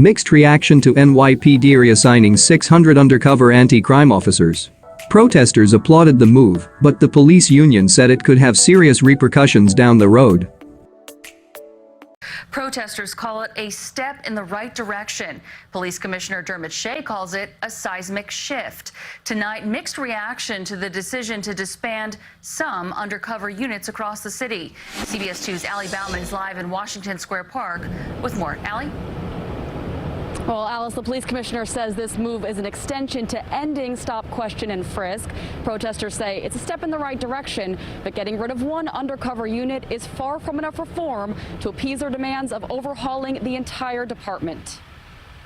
Mixed reaction to NYPD reassigning 600 undercover anti-crime officers. Protesters applauded the move, but the police union said it could have serious repercussions down the road. Protesters call it a step in the right direction. Police Commissioner Dermot Shea calls it a seismic shift. Tonight, mixed reaction to the decision to disband some undercover units across the city. CBS 2's Allie Bauman is live in Washington Square Park with more. Allie? Well, Alice, the police commissioner says this move is an extension to ending stop, question, and frisk. Protesters say it's a step in the right direction, but getting rid of one undercover unit is far from enough reform to appease their demands of overhauling the entire department.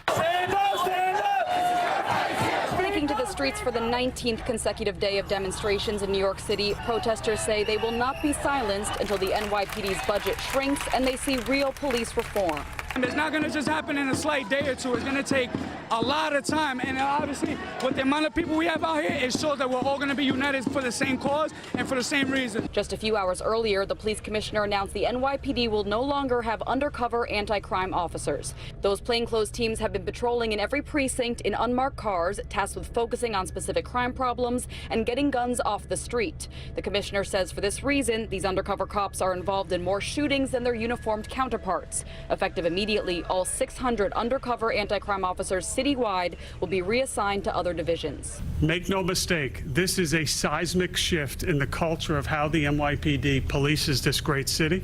Stand up, stand up! Taking to the streets for the 19th consecutive day of demonstrations in New York City, protesters say they will not be silenced until the NYPD's budget shrinks and they see real police reform. And it's not going to just happen in a slight day or two. It's going to take a lot of time. And obviously, with the amount of people we have out here, it shows that we're all going to be united for the same cause and for the same reason. Just a few hours earlier, the police commissioner announced the NYPD will no longer have undercover anti-crime officers. Those plainclothes teams have been patrolling in every precinct in unmarked cars, tasked with focusing on specific crime problems and getting guns off the street. The commissioner says for this reason, these undercover cops are involved in more shootings than their uniformed counterparts. Effective immediately, all 600 undercover anti-crime officers citywide will be reassigned to other divisions. Make no mistake, this is a seismic shift in the culture of how the NYPD polices this great city.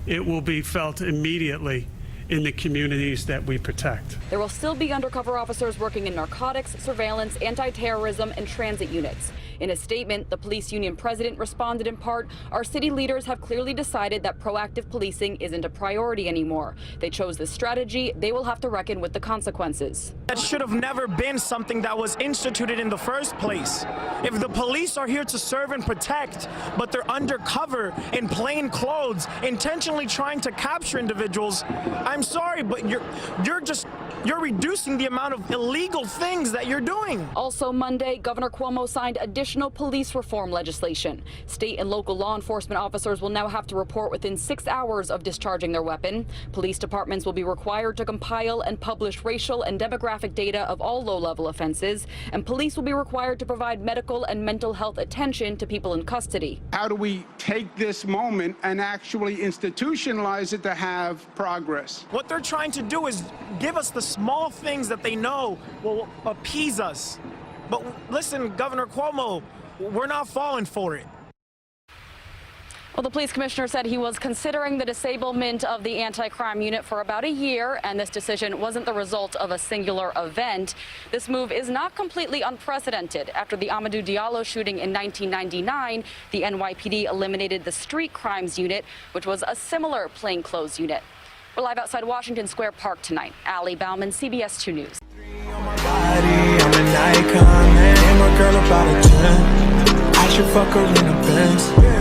It will be felt immediately in the communities that we protect. There will still be undercover officers working in narcotics, surveillance, anti-terrorism, and transit units. In a statement, the police union president responded in part, "Our city leaders have clearly decided that proactive policing isn't a priority anymore. They chose this strategy. They will have to reckon with the consequences." That should have never been something that was instituted in the first place. If the police are here to serve and protect, but they're undercover in plain clothes, intentionally trying to capture individuals, I'm sorry, but you're reducing the amount of illegal things that you're doing. Also Monday, Governor Cuomo signed additional police reform legislation. State and local law enforcement officers will now have to report within 6 hours of discharging their weapon. Police departments will be required to compile and publish racial and demographic data of all low-level offenses, and police will be required to provide medical and mental health attention to people in custody. How do we take this moment and actually institutionalize it to have progress? What they're trying to do is give us the small things that they know will appease us. But listen, Governor Cuomo, we're not falling for it. Well, the police commissioner said he was considering the disablement of the anti-crime unit for about a year, and this decision wasn't the result of a singular event. This move is not completely unprecedented. After the Amadou Diallo shooting in 1999, the NYPD eliminated the street crimes unit, which was a similar plainclothes unit. We're live outside Washington Square Park tonight. Allie Bauman, CBS 2 News. I should fuck her in a Benz.